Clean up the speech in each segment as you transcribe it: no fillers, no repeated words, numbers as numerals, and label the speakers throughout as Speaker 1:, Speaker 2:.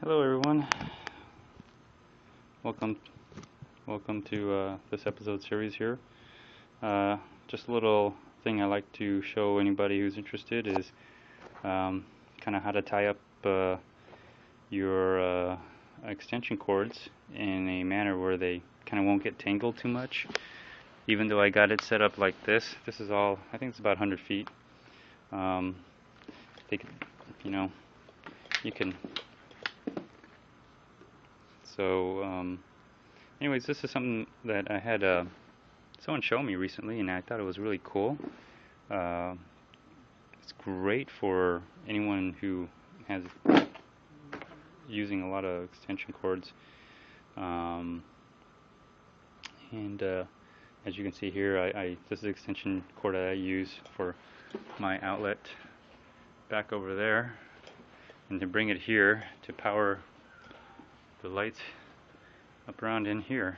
Speaker 1: Hello everyone. Welcome to this episode series here. Just a little thing I like to show anybody who's interested is kind of how to tie up your extension cords in a manner where they kind of won't get tangled too much. Even though I got it set up like this is all, I think it's about 100 feet. They could, you can. So, anyways, this is something that I had someone show me recently, and I thought it was really cool. It's great for anyone who has using a lot of extension cords. And as you can see here, this is the extension cord that I use for my outlet back over there, and to bring it here to power the lights up around in here.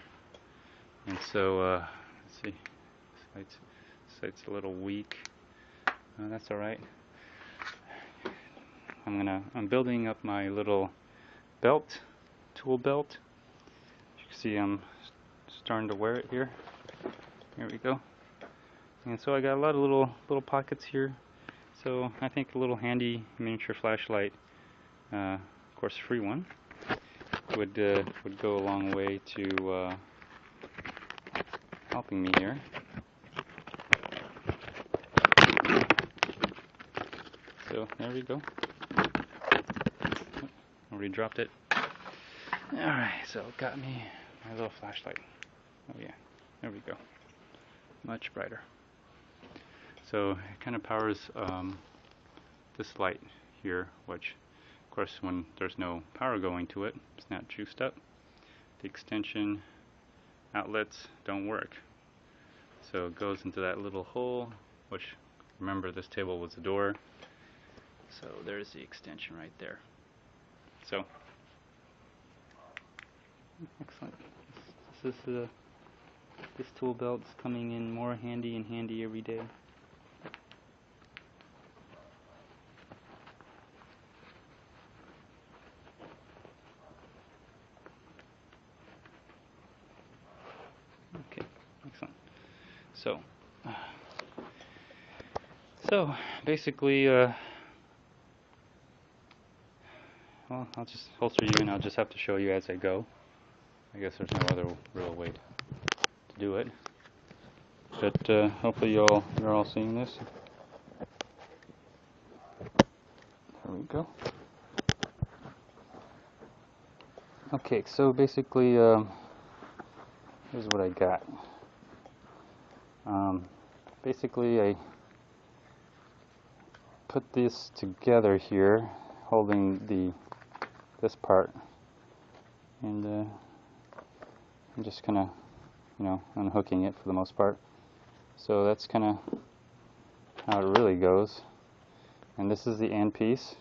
Speaker 1: And so let's see, this light's a little weak. That's alright. I'm building up my little belt, tool belt. As you can see, I'm starting to wear it here. Here we go. And so I got a lot of little pockets here. So I think a little handy miniature flashlight, of course, free one, would go a long way to helping me here. So there we go. Already dropped it. Alright, so got me my little flashlight. Oh yeah, there we go. Much brighter. So it kind of powers this light here, which of course when there's no power going to it, it's not juiced up, the extension outlets don't work. So it goes into that little hole, which, remember, this table was the door. So there's the extension right there. So excellent. This tool belt's coming in more handy and handy every day. Okay, excellent. So basically, well, I'll just holster you, and I'll just have to show you as I go. I guess there's no other real way to do it. But hopefully you're all seeing this. There we go. Okay, so basically, here's what I got. Basically, I put this together here, holding this part, and I'm just kind of, unhooking it for the most part. So that's kind of how it really goes. And this is the end piece.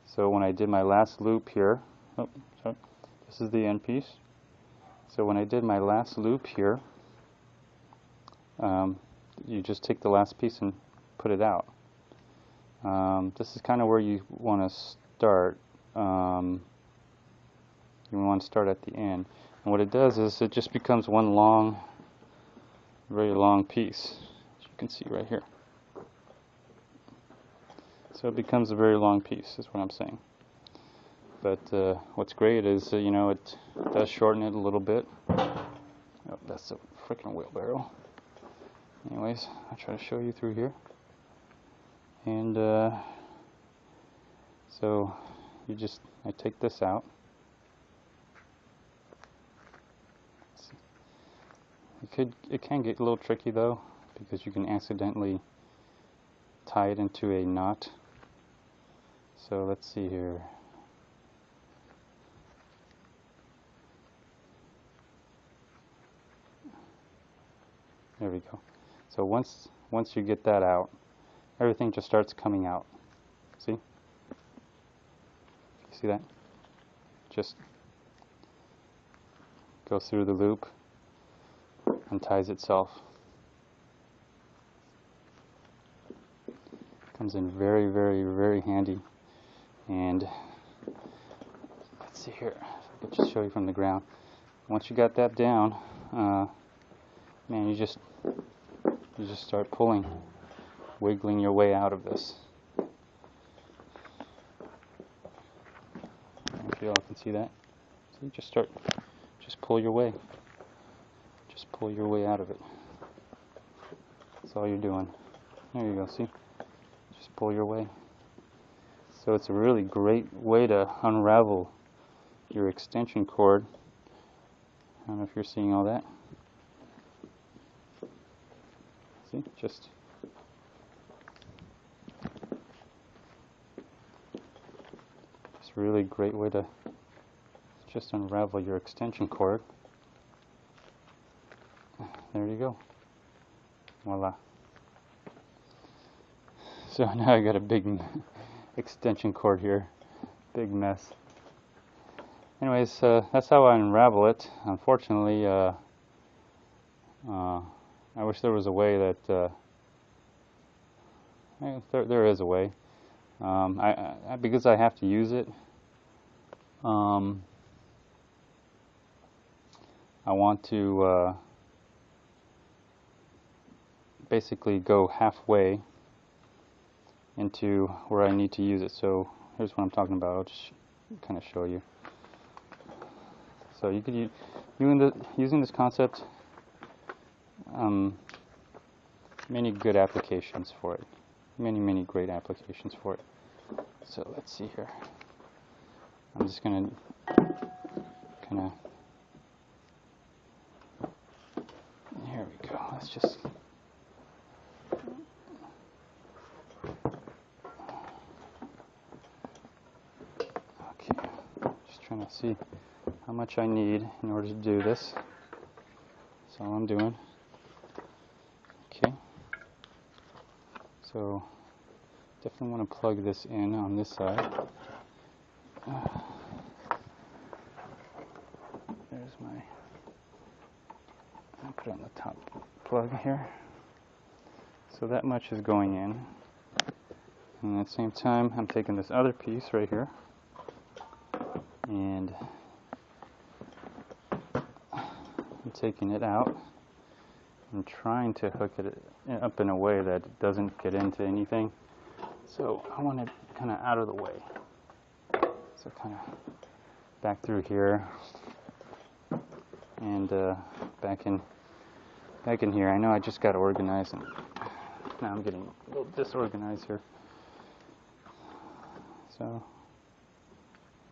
Speaker 1: So when I did my last loop here, this is the end piece. So when I did my last loop here, you just take the last piece and put it out. This is kind of where you want to start. You want to start at the end. And what it does is it just becomes one long, very long piece, as you can see right here. So it becomes a very long piece, is what I'm saying. But what's great is, it does shorten it a little bit. Oh, that's a freaking wheelbarrow. Anyways, I'll try to show you through here. And so I take this out. It can get a little tricky though, because you can accidentally tie it into a knot. So let's see here. There we go. So once you get that out, everything just starts coming out. See? You see that? Just goes through the loop and ties itself. Comes in very, very, very handy. And let's see here. I could just show you from the ground. Once you got that down, man, you just start pulling, wiggling your way out of this. If you all can see that. So you just pull your way. Just pull your way out of it. That's all you're doing. There you go, see? Just pull your way. So it's a really great way to unravel your extension cord. I don't know if you're seeing all that. See, just really great way to just unravel your extension cord. There you go. Voila. So now I got a big extension cord here. Big mess. Anyways, that's how I unravel it. Unfortunately, I wish there was a way that there is a way. Because I have to use it, I want to basically go halfway into where I need to use it. So here's what I'm talking about. I'll just kind of show you. So you could using this concept, many good applications for it. Many great applications for it. So let's see here. I'm just gonna kind of, here we go. Let's just, okay, just trying to see how much I need in order to do this. That's all I'm doing. Okay. So definitely want to plug this in on this side. There's my, I'll put it on the top plug here. So that much is going in. And at the same time, I'm taking this other piece right here and I'm taking it out. I'm trying to hook it up in a way that it doesn't get into anything. So I want it kind of out of the way. So kind of back through here and back in here. I know I just got organized and now I'm getting a little disorganized here. So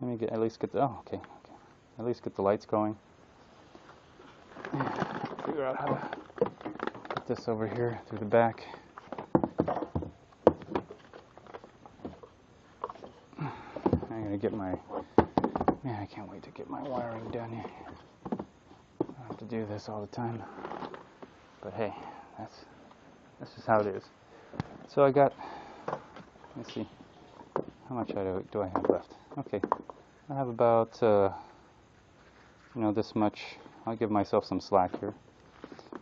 Speaker 1: let me at least get the, oh, okay. At least get the lights going. Figure out how to put this over here through the back. I'm gonna get my, man, I can't wait to get my wiring done here. I don't have to do this all the time, but hey, that's just how it is. So I got, let's see, how much do I have left? Okay, I have about, this much. I'll give myself some slack here.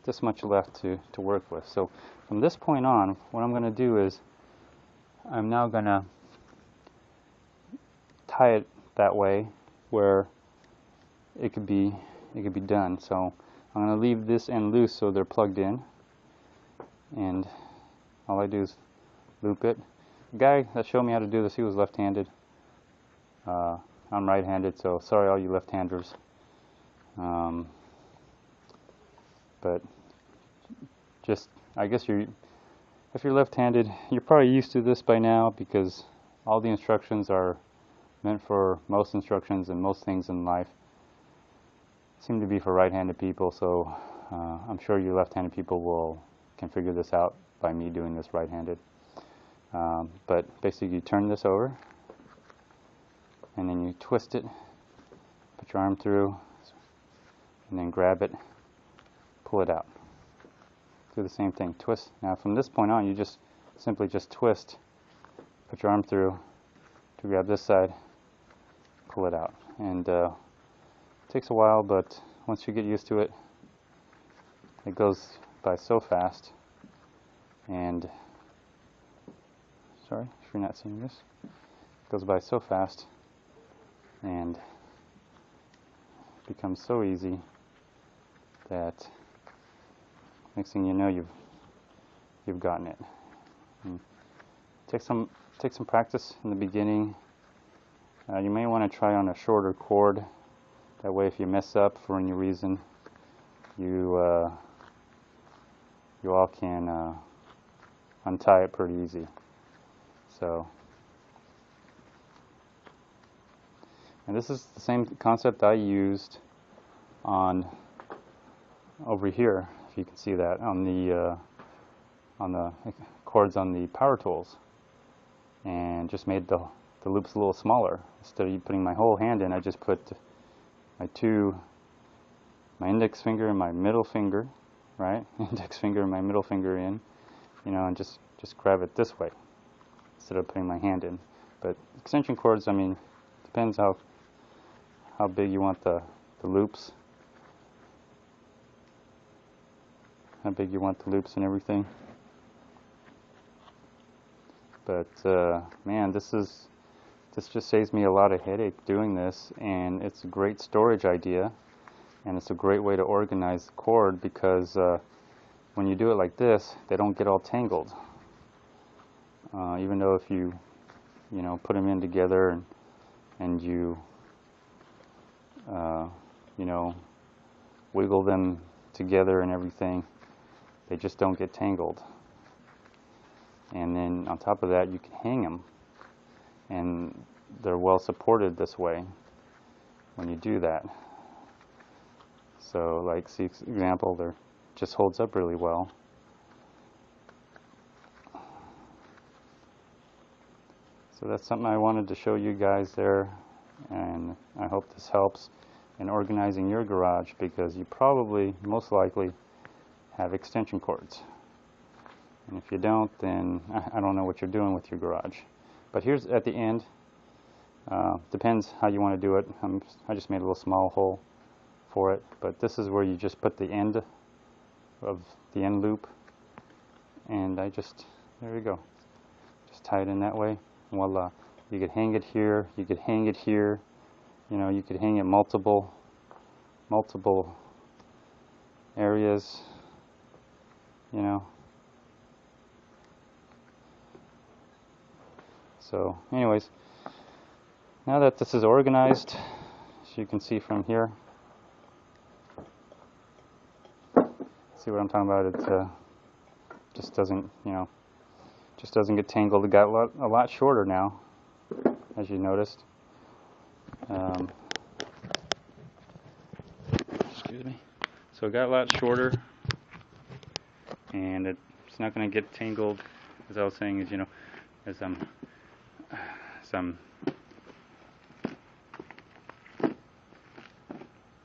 Speaker 1: This much left to work with. So from this point on, what I'm going to do is I'm now going to tie it that way where it could be done. So I'm going to leave this end loose so they're plugged in, and all I do is loop it. The guy that showed me how to do this, he was left-handed. I'm right-handed, so sorry all you left-handers. But just, I guess if you're left-handed, you're probably used to this by now because all the instructions are meant for, most instructions and most things in life seem to be for right-handed people, so I'm sure you left-handed people can figure this out by me doing this right-handed. But basically you turn this over and then you twist it, put your arm through, and then grab it, pull it out. Do the same thing, twist. Now from this point on, you just simply twist, put your arm through to grab this side, pull it out. And it takes a while, but once you get used to it, it goes by so fast. And sorry if you're not seeing this, it goes by so fast, and becomes so easy that next thing you know, you've gotten it. And take some practice in the beginning. You may want to try on a shorter cord. That way, if you mess up for any reason, you all can untie it pretty easy. So, and this is the same concept I used on over here, if you can see that, on the cords on the power tools, and just made the loops a little smaller. Instead of putting my whole hand in, I just put my index finger and my middle finger, right? Index finger and my middle finger in, you know, and just grab it this way instead of putting my hand in. But extension cords, I mean, depends how big you want the loops, how big you want the loops and everything. But man, this just saves me a lot of headache doing this, and it's a great storage idea, and it's a great way to organize the cord, because when you do it like this, they don't get all tangled. Even though if you know, put them in together and you know, wiggle them together and everything, they just don't get tangled. And then on top of that, you can hang them, and they're well supported this way when you do that. So, like, see, example, there just holds up really well. So that's something I wanted to show you guys there, and I hope this helps in organizing your garage, because you probably, most likely, have extension cords. And if you don't, then I don't know what you're doing with your garage. But here's at the end, depends how you want to do it. I just made a little small hole for it, but this is where you just put the end of the end loop, and there you go, just tie it in that way. Voila. You could hang it here, you could hang it here, you know, you could hang it multiple areas, you know. So anyways, now that this is organized, as you can see from here, see what I'm talking about, it just doesn't, you know, just doesn't get tangled. It got a lot shorter now, as you noticed. Excuse me. So it got a lot shorter, and it's not going to get tangled, as I was saying, as you know, as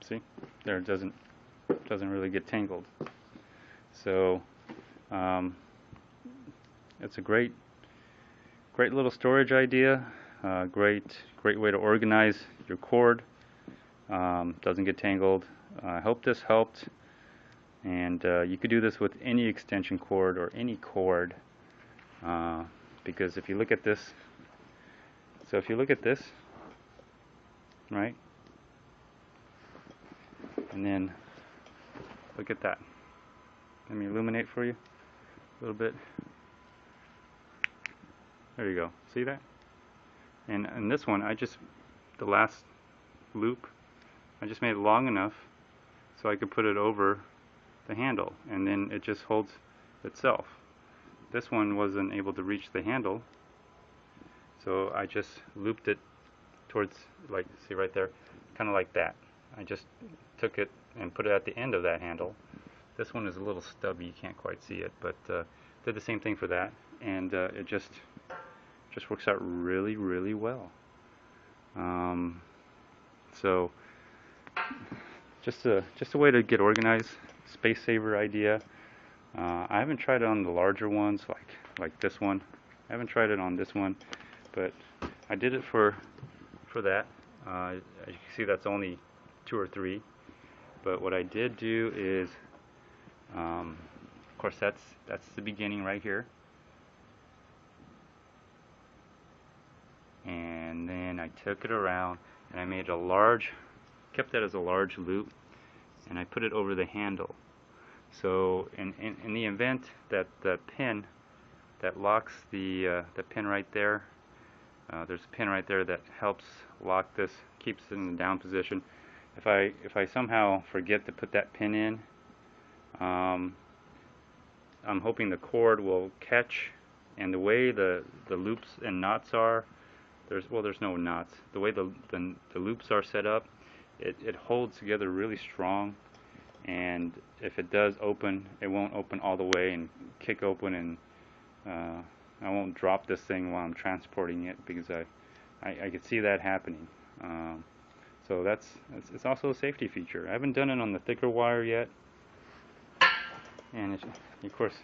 Speaker 1: see there, it doesn't really get tangled. So it's a great little storage idea. Great way to organize your cord. Doesn't get tangled. I hope this helped. And you could do this with any extension cord or any cord, because if you look at this, right, and then look at that. Let me illuminate for you a little bit. There you go. See that? And this one, the last loop, I just made it long enough so I could put it over the handle, and then it just holds itself. This one wasn't able to reach the handle, so I just looped it towards, like, see right there, kind of like that. I just took it and put it at the end of that handle. This one is a little stubby, you can't quite see it, but did the same thing for that, and it just works out really, really well. So just a way to get organized, space saver idea. I haven't tried it on the larger ones like this one. I haven't tried it on this one, but I did it for that. As you can see, that's only 2 or 3. But what I did do is, of course, that's the beginning right here. And then I took it around and I made a large kept that as a large loop, and I put it over the handle. So in the event that the pin that locks the pin right there, there's a pin right there that helps lock this, keeps it in the down position. If I somehow forget to put that pin in, I'm hoping the cord will catch, and the way the loops and knots are, there's no knots. The way the loops are set up, it holds together really strong, and if it does open, it won't open all the way and kick open, and I won't drop this thing while I'm transporting it, because I could see that happening. So it's also a safety feature. I haven't done it on the thicker wire yet, and of course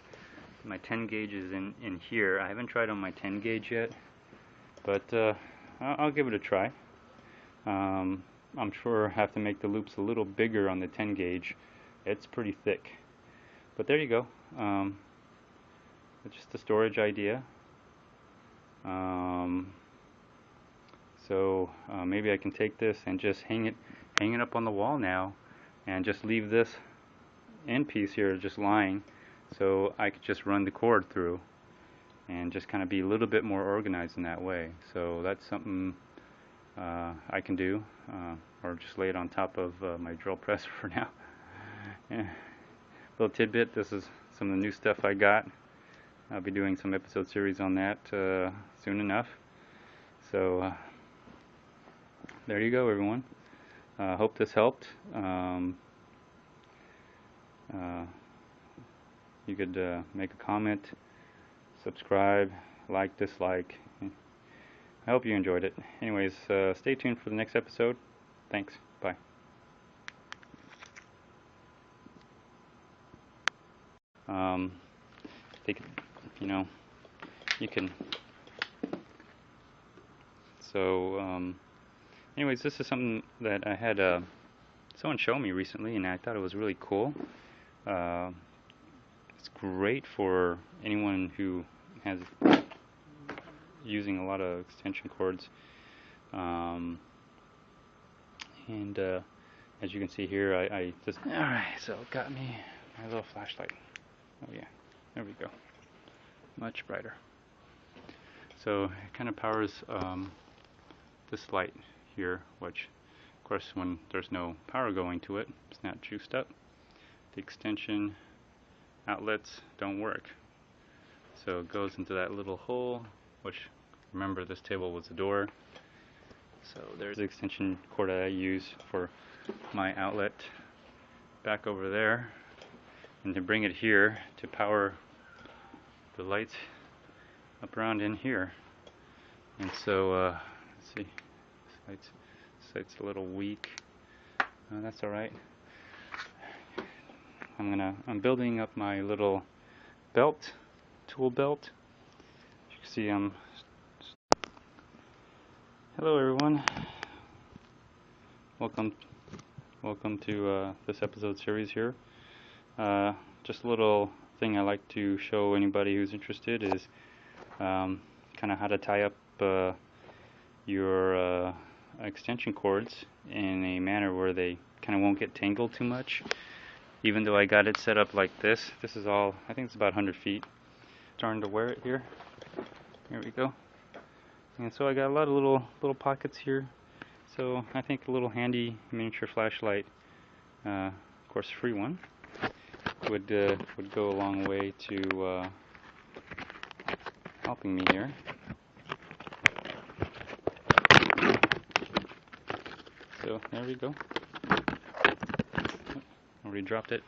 Speaker 1: my 10 gauge is in here. I haven't tried on my 10 gauge yet, but I'll give it a try. I'm sure I have to make the loops a little bigger on the 10 gauge. It's pretty thick, but there you go. It's just a storage idea. So maybe I can take this and just hang it up on the wall now, and just leave this end piece here just lying, so I could just run the cord through and just kind of be a little bit more organized in that way. So that's something I can do, or just lay it on top of my drill press for now. Yeah. Little tidbit, this is some of the new stuff I got. I'll be doing some episode series on that soon enough. So there you go, everyone. Hope this helped. You could make a comment, subscribe, like, dislike. I hope you enjoyed it. Anyways, stay tuned for the next episode. Thanks. Bye. You can. So, anyways, this is something that I had someone show me recently, and I thought it was really cool. It's great for anyone who has using a lot of extension cords, and as you can see here, I just alright, so got me my little flashlight. Oh yeah, there we go, much brighter. So it kind of powers this light here, which of course when there's no power going to it, it's not juiced up, the extension outlets don't work. So it goes into that little hole, which, remember, this table was the door. So there's the extension cord that I use for my outlet back over there, and to bring it here to power the lights up around in here. And so let's see, this light's a little weak. That's alright. I'm building up my little belt, tool belt. As you can see, hello everyone. Welcome to this episode series here. Just a little thing I like to show anybody who's interested is kind of how to tie up your extension cords in a manner where they kind of won't get tangled too much. Even though I got it set up like this is all, I think it's about 100 feet. Starting to wear it here. Here we go. And so I got a lot of little pockets here. So I think a little handy miniature flashlight, of course a free one, would go a long way to helping me here. So there we go. Already dropped it.